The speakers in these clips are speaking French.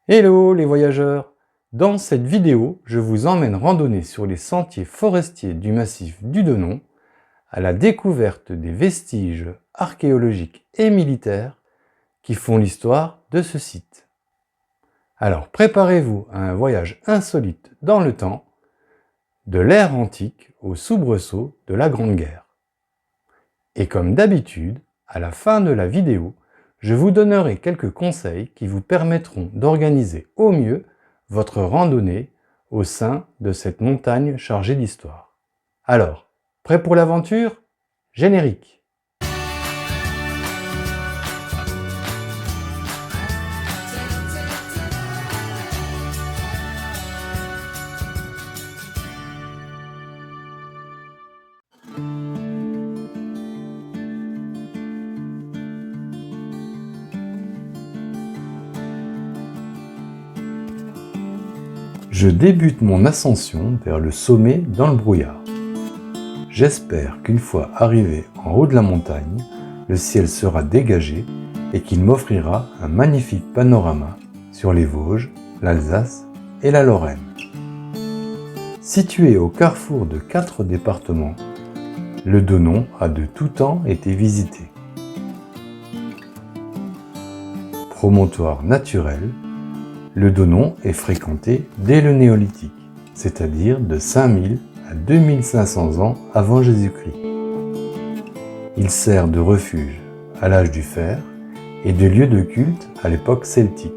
Hello les voyageurs! Dans cette vidéo, je vous emmène randonner sur les sentiers forestiers du massif du Donon à la découverte des vestiges archéologiques et militaires qui font l'histoire de ce site. Alors préparez-vous à un voyage insolite dans le temps, de l'ère antique au soubresaut de la Grande Guerre. Et comme d'habitude, à la fin de la vidéo, je vous donnerai quelques conseils qui vous permettront d'organiser au mieux votre randonnée au sein de cette montagne chargée d'histoire. Alors, prêt pour l'aventure? Générique! Je débute mon ascension vers le sommet dans le brouillard. J'espère qu'une fois arrivé en haut de la montagne, le ciel sera dégagé et qu'il m'offrira un magnifique panorama sur les Vosges, l'Alsace et la Lorraine. Situé au carrefour de 4 départements, le Donon a de tout temps été visité. Promontoire naturel, le Donon est fréquenté dès le néolithique, c'est-à-dire de 5000 à 2500 ans avant Jésus-Christ. Il sert de refuge à l'âge du fer et de lieu de culte à l'époque celtique.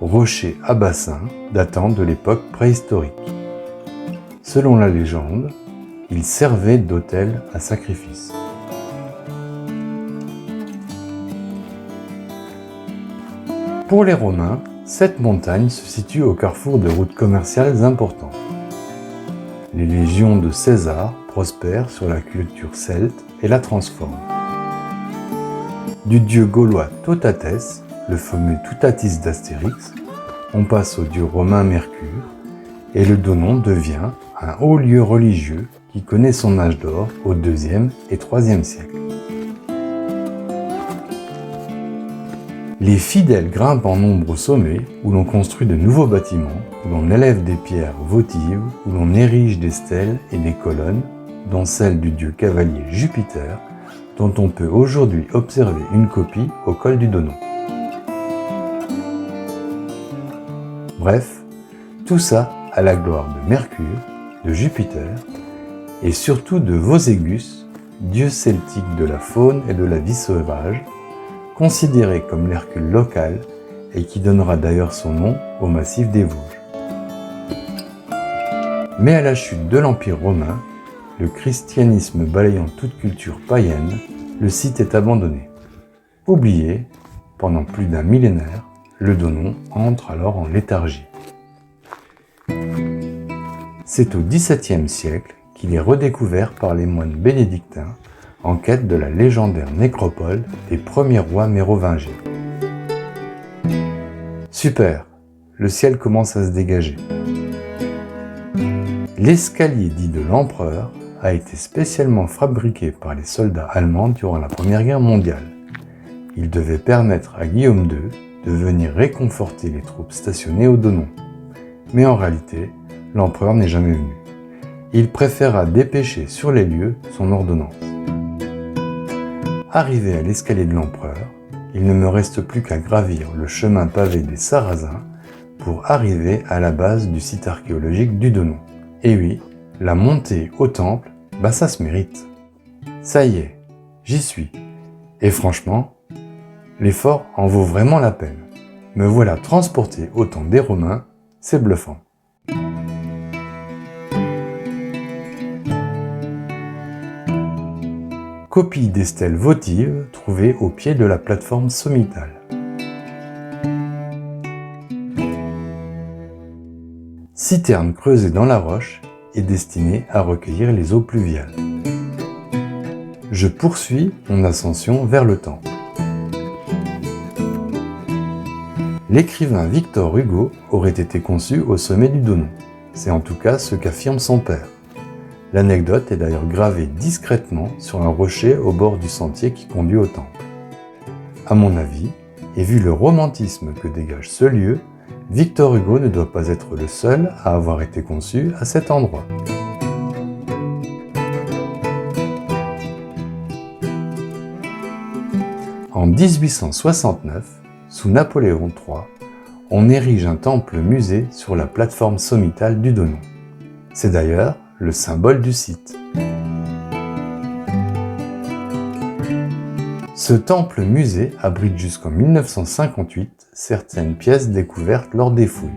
Rocher à bassin datant de l'époque préhistorique. Selon la légende, il servait d'autel à sacrifice. Pour les Romains, cette montagne se situe au carrefour de routes commerciales importantes. Les légions de César prospèrent sur la culture celte et la transforment. Du dieu gaulois Totates, le fameux Toutatis d'Astérix, on passe au dieu romain Mercure, et le Donon devient un haut lieu religieux qui connaît son âge d'or au IIe et IIIe siècle. Les fidèles grimpent en nombre au sommet, où l'on construit de nouveaux bâtiments, où l'on élève des pierres votives, où l'on érige des stèles et des colonnes, dont celle du dieu cavalier Jupiter, dont on peut aujourd'hui observer une copie au col du Donon. Bref, tout ça à la gloire de Mercure, de Jupiter, et surtout de Voségus, dieu celtique de la faune et de la vie sauvage, considéré comme l'Hercule local et qui donnera d'ailleurs son nom au massif des Vosges. Mais à la chute de l'Empire romain, le christianisme balayant toute culture païenne, le site est abandonné. Oublié, pendant plus d'un millénaire, le Donon entre alors en léthargie. C'est au XVIIe siècle qu'il est redécouvert par les moines bénédictins en quête de la légendaire nécropole des premiers rois mérovingiens. Super, le ciel commence à se dégager. L'escalier dit de l'empereur a été spécialement fabriqué par les soldats allemands durant la Première Guerre mondiale. Il devait permettre à Guillaume II de venir réconforter les troupes stationnées au Donon. Mais en réalité, l'empereur n'est jamais venu. Il préféra dépêcher sur les lieux son ordonnance. Arrivé à l'escalier de l'empereur, il ne me reste plus qu'à gravir le chemin pavé des Sarrasins pour arriver à la base du site archéologique du Donon. Et oui, la montée au temple, ça se mérite. Ça y est, j'y suis. Et franchement, l'effort en vaut vraiment la peine. Me voilà transporté au temps des Romains, c'est bluffant. Copie des stèles votives trouvées au pied de la plateforme sommitale. Citerne creusée dans la roche et destinée à recueillir les eaux pluviales. Je poursuis mon ascension vers le temple. L'écrivain Victor Hugo aurait été conçu au sommet du Donon. C'est en tout cas ce qu'affirme son père. L'anecdote est d'ailleurs gravée discrètement sur un rocher au bord du sentier qui conduit au temple. À mon avis, et vu le romantisme que dégage ce lieu, Victor Hugo ne doit pas être le seul à avoir été conçu à cet endroit. En 1869, sous Napoléon III, on érige un temple-musée sur la plateforme sommitale du Donon. C'est d'ailleurs le symbole du site. Ce temple-musée abrite jusqu'en 1958 certaines pièces découvertes lors des fouilles.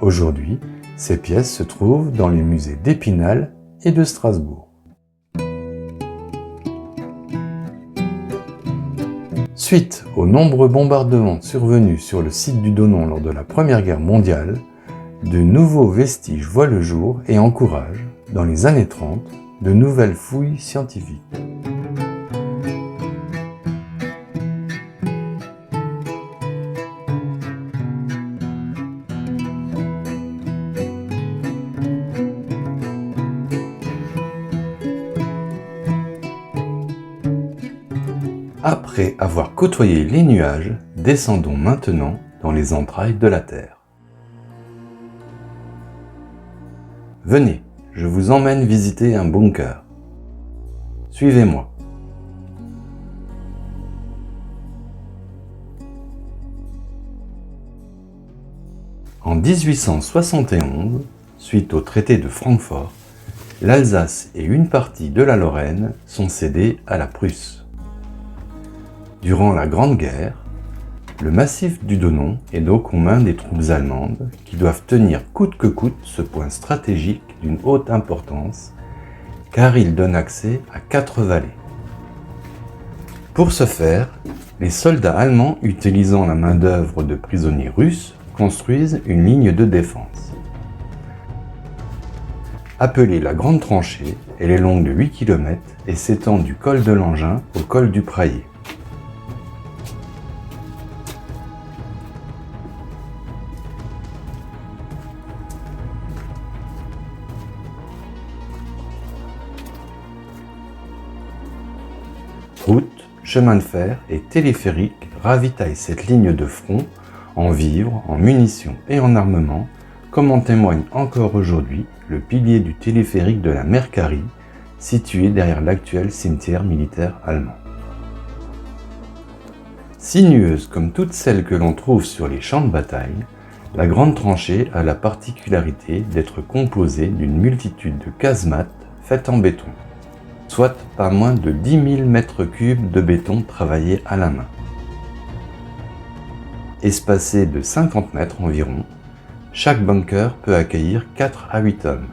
Aujourd'hui, ces pièces se trouvent dans les musées d'Épinal et de Strasbourg. Suite aux nombreux bombardements survenus sur le site du Donon lors de la Première Guerre mondiale, de nouveaux vestiges voient le jour et encouragent, dans les années 30, de nouvelles fouilles scientifiques. Après avoir côtoyé les nuages, descendons maintenant dans les entrailles de la Terre. Venez, je vous emmène visiter un bunker. Suivez-moi. En 1871, suite au traité de Francfort, l'Alsace et une partie de la Lorraine sont cédées à la Prusse. Durant la Grande Guerre, le massif du Donon est donc aux mains des troupes allemandes qui doivent tenir coûte que coûte ce point stratégique d'une haute importance car il donne accès à 4 vallées. Pour ce faire, les soldats allemands utilisant la main-d'œuvre de prisonniers russes construisent une ligne de défense. Appelée la Grande Tranchée, elle est longue de 8 km et s'étend du col de l'Engin au col du Prayé. Routes, chemins de fer et téléphériques ravitaillent cette ligne de front en vivres, en munitions et en armement, comme en témoigne encore aujourd'hui le pilier du téléphérique de la Mercari, situé derrière l'actuel cimetière militaire allemand. Sinueuse comme toutes celles que l'on trouve sur les champs de bataille, la Grande Tranchée a la particularité d'être composée d'une multitude de casemates faites en béton, soit pas moins de 10 000 mètres cubes de béton travaillé à la main. Espacé de 50 mètres environ, chaque bunker peut accueillir 4 à 8 hommes.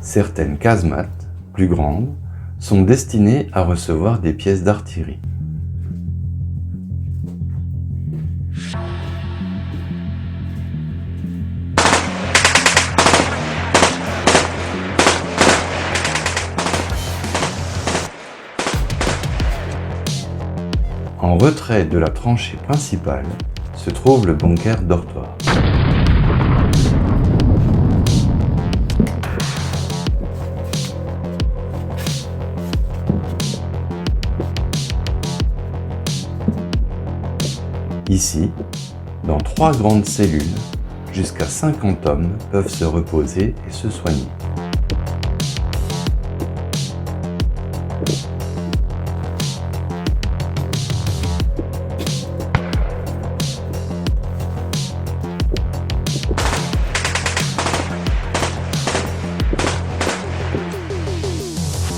Certaines casemates, plus grandes, sont destinées à recevoir des pièces d'artillerie. En retrait de la tranchée principale se trouve le bunker dortoir. Ici, dans 3 grandes cellules, jusqu'à 50 hommes peuvent se reposer et se soigner.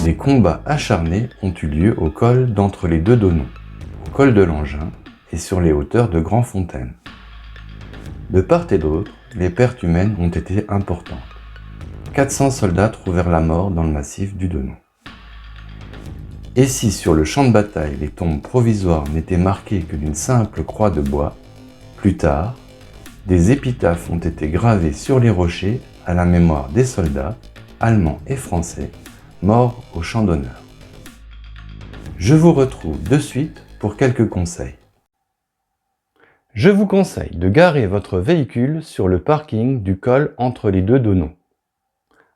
Des combats acharnés ont eu lieu au col d'entre les deux Donnons, au col de l'Engin et sur les hauteurs de Grandfontaine. De part et d'autre, les pertes humaines ont été importantes. 400 soldats trouvèrent la mort dans le massif du Donnon. Et si sur le champ de bataille les tombes provisoires n'étaient marquées que d'une simple croix de bois, plus tard, des épitaphes ont été gravées sur les rochers à la mémoire des soldats, allemands et français, morts au champ d'honneur. Je vous retrouve de suite pour quelques conseils. Je vous conseille de garer votre véhicule sur le parking du col entre les deux Donnons.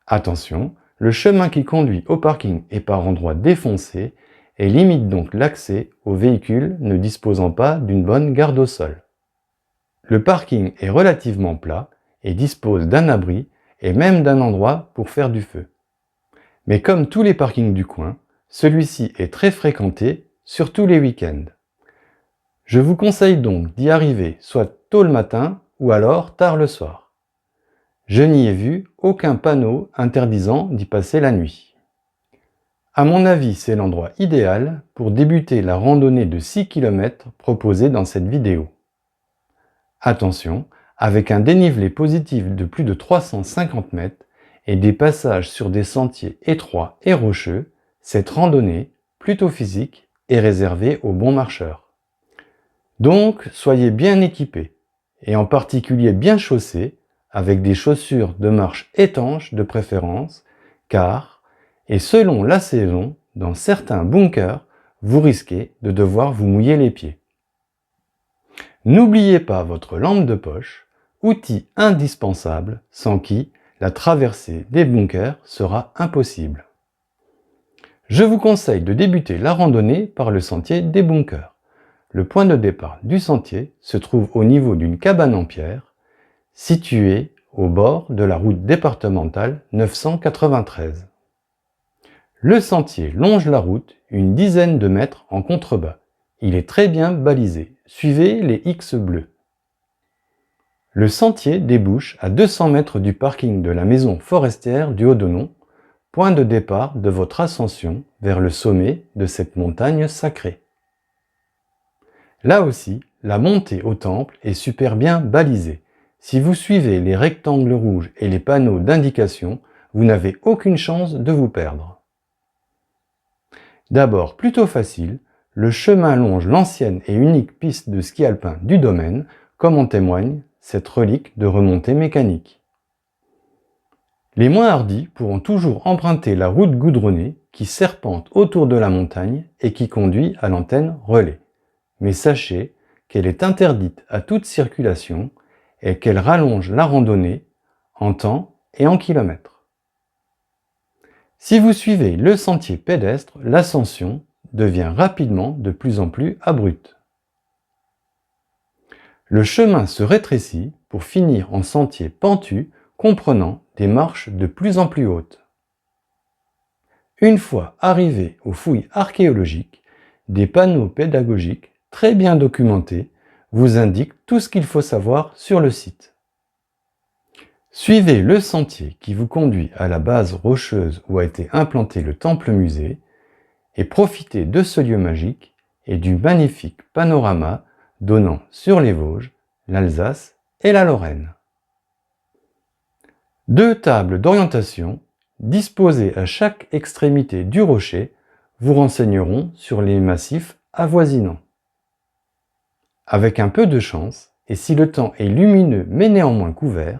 Attention, le chemin qui conduit au parking est par endroits défoncé et limite donc l'accès aux véhicules ne disposant pas d'une bonne garde au sol. Le parking est relativement plat et dispose d'un abri et même d'un endroit pour faire du feu. Mais comme tous les parkings du coin, celui-ci est très fréquenté, surtout les week-ends. Je vous conseille donc d'y arriver soit tôt le matin ou alors tard le soir. Je n'y ai vu aucun panneau interdisant d'y passer la nuit. À mon avis, c'est l'endroit idéal pour débuter la randonnée de 6 km proposée dans cette vidéo. Attention, avec un dénivelé positif de plus de 350 mètres et des passages sur des sentiers étroits et rocheux, cette randonnée, plutôt physique, est réservée aux bons marcheurs. Donc, soyez bien équipés, et en particulier bien chaussés, avec des chaussures de marche étanches de préférence, car, et selon la saison, dans certains bunkers, vous risquez de devoir vous mouiller les pieds. N'oubliez pas votre lampe de poche, outil indispensable sans qui la traversée des bunkers sera impossible. Je vous conseille de débuter la randonnée par le sentier des bunkers. Le point de départ du sentier se trouve au niveau d'une cabane en pierre, située au bord de la route départementale 993. Le sentier longe la route une dizaine de mètres en contrebas. Il est très bien balisé. Suivez les X bleus. Le sentier débouche à 200 mètres du parking de la maison forestière du Haut-Donnon, point de départ de votre ascension vers le sommet de cette montagne sacrée. Là aussi, la montée au temple est super bien balisée. Si vous suivez les rectangles rouges et les panneaux d'indication, vous n'avez aucune chance de vous perdre. D'abord plutôt facile, le chemin longe l'ancienne et unique piste de ski alpin du domaine, comme en témoigne cette relique de remontée mécanique. Les moins hardis pourront toujours emprunter la route goudronnée qui serpente autour de la montagne et qui conduit à l'antenne relais. Mais sachez qu'elle est interdite à toute circulation et qu'elle rallonge la randonnée en temps et en kilomètres. Si vous suivez le sentier pédestre, l'ascension devient rapidement de plus en plus abrupte. Le chemin se rétrécit pour finir en sentier pentu comprenant des marches de plus en plus hautes. Une fois arrivé aux fouilles archéologiques, des panneaux pédagogiques très bien documentés vous indiquent tout ce qu'il faut savoir sur le site. Suivez le sentier qui vous conduit à la base rocheuse où a été implanté le temple-musée et profitez de ce lieu magique et du magnifique panorama donnant sur les Vosges, l'Alsace et la Lorraine. 2 tables d'orientation disposées à chaque extrémité du rocher vous renseigneront sur les massifs avoisinants. Avec un peu de chance, et si le temps est lumineux mais néanmoins couvert,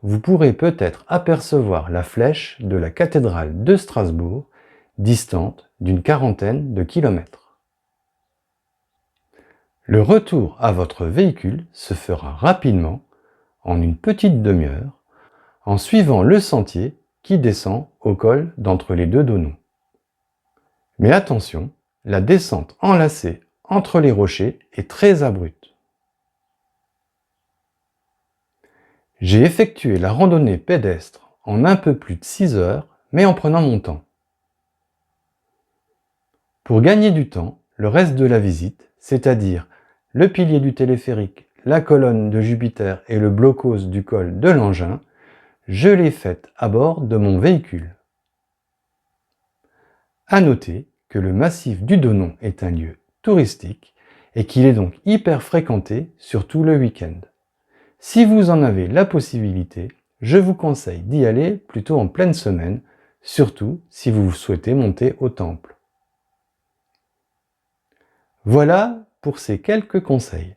vous pourrez peut-être apercevoir la flèche de la cathédrale de Strasbourg, distante d'une quarantaine de kilomètres. Le retour à votre véhicule se fera rapidement, en une petite demi-heure, en suivant le sentier qui descend au col d'entre les deux Donnons. Mais attention, la descente enlacée entre les rochers est très abrupte. J'ai effectué la randonnée pédestre en un peu plus de 6 heures, mais en prenant mon temps. Pour gagner du temps, le reste de la visite, c'est-à-dire le pilier du téléphérique, la colonne de Jupiter et le blocos du col de l'Engin, je l'ai faite à bord de mon véhicule. À noter que le massif du Donon est un lieu touristique et qu'il est donc hyper fréquenté, surtout le week-end. Si vous en avez la possibilité, je vous conseille d'y aller plutôt en pleine semaine, surtout si vous souhaitez monter au temple. Voilà pour ces quelques conseils.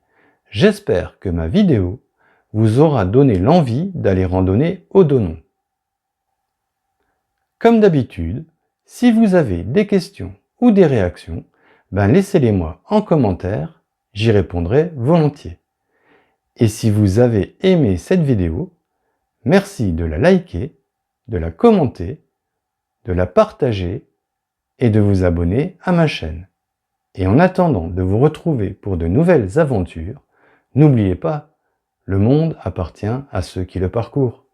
J'espère que ma vidéo vous aura donné l'envie d'aller randonner au Donon. Comme d'habitude, si vous avez des questions ou des réactions, laissez-les moi en commentaire, j'y répondrai volontiers. Et si vous avez aimé cette vidéo, merci de la liker, de la commenter, de la partager et de vous abonner à ma chaîne. Et en attendant de vous retrouver pour de nouvelles aventures, n'oubliez pas, le monde appartient à ceux qui le parcourent.